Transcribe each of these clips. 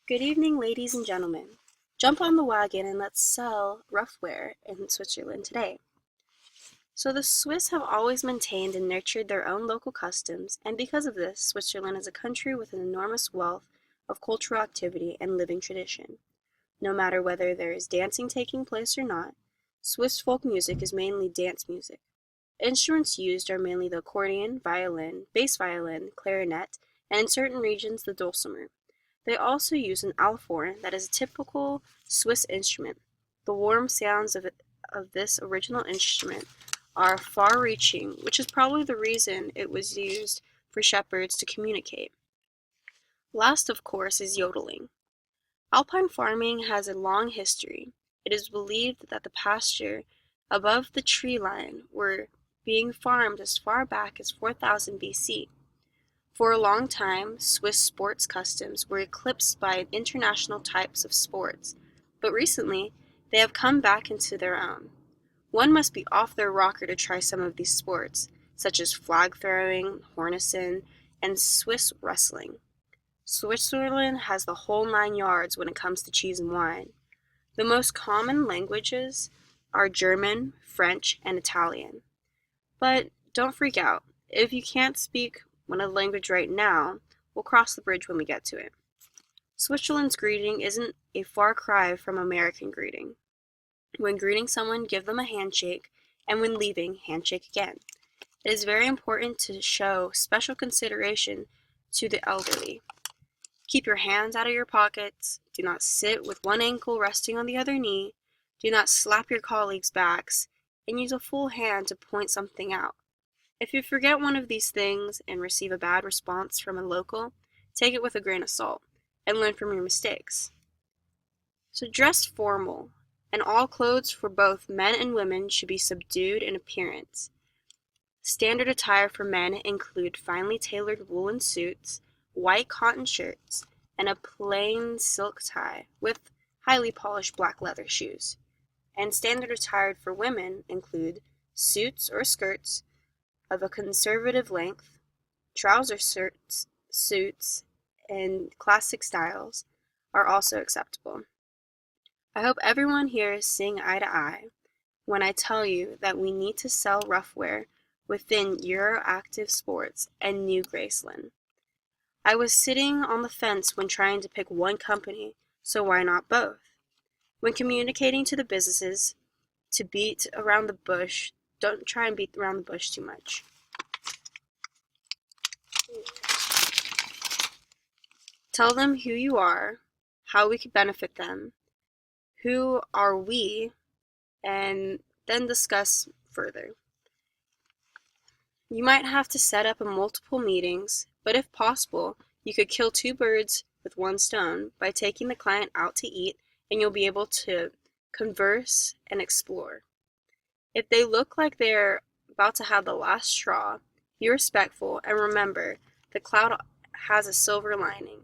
Good evening, ladies and gentlemen. Jump on the wagon and let's sell roughwear in Switzerland today. So the Swiss have always maintained and nurtured their own local customs, and because of this, Switzerland is a country with an enormous wealth of cultural activity and living tradition. No matter whether there is dancing taking place or not, Swiss folk music is mainly dance music. Instruments used are mainly the accordion, violin, bass violin, clarinet, and in certain regions the dulcimer. They also use an alphorn that is a typical Swiss instrument. The warm sounds of this original instrument are far-reaching, which is probably the reason it was used for shepherds to communicate. Last, of course, is yodeling. Alpine farming has a long history. It is believed that the pasture above the tree line were being farmed as far back as 4000 BC. For a long time, Swiss sports customs were eclipsed by international types of sports, but recently they have come back into their own. One must be off their rocker to try some of these sports, such as flag throwing, hornison, and Swiss wrestling. Switzerland has the whole 9 yards when it comes to cheese and wine. The most common languages are German, French, and Italian. But don't freak out. If you can't speak one language right now, we'll cross the bridge when we get to it. Switzerland's greeting isn't a far cry from American greeting. When greeting someone, give them a handshake, and when leaving, handshake again. It is very important to show special consideration to the elderly. Keep your hands out of your pockets. Do not sit with one ankle resting on the other knee. Do not slap your colleagues' backs, and use a full hand to point something out. If you forget one of these things and receive a bad response from a local, take it with a grain of salt and learn from your mistakes. So dress formal, and all clothes for both men and women should be subdued in appearance. Standard attire for men include finely tailored woolen suits, white cotton shirts, and a plain silk tie with highly polished black leather shoes. And standard attire for women include suits or skirts of a conservative length, trouser suits, and classic styles are also acceptable. I hope everyone here is seeing eye to eye when I tell you that we need to sell roughwear within Euroactive Sports and New Graceland. I was sitting on the fence when trying to pick one company, so why not both? When communicating to the businesses, to beat around the bush, don't try and beat around the bush too much. Tell them who you are, how we could benefit them, who are we, and then discuss further. You might have to set up multiple meetings, but if possible, you could kill two birds with one stone by taking the client out to eat, and you'll be able to converse and explore. If they look like they're about to have the last straw, be respectful and remember the cloud has a silver lining,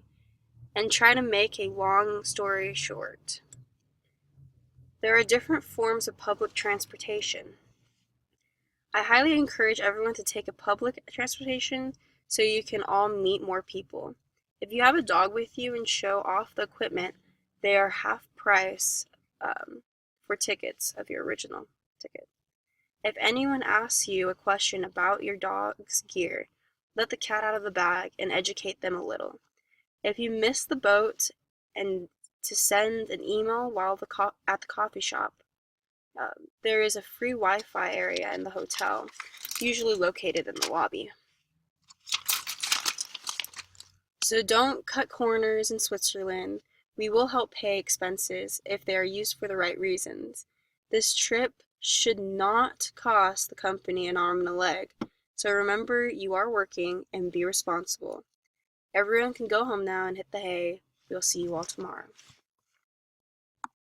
and try to make a long story short. There are different forms of public transportation. I highly encourage everyone to take a public transportation so you can all meet more people. If you have a dog with you and show off the equipment, they are half price for tickets of your original ticket. If anyone asks you a question about your dog's gear, let the cat out of the bag and educate them a little. If you miss the boat and to send an email while at the coffee shop, there is a free Wi-Fi area in the hotel, usually located in the lobby. So don't cut corners in Switzerland. We will help pay expenses if they are used for the right reasons. This trip should not cost the company an arm and a leg. So remember, you are working and be responsible. Everyone can go home now and hit the hay. We'll see you all tomorrow.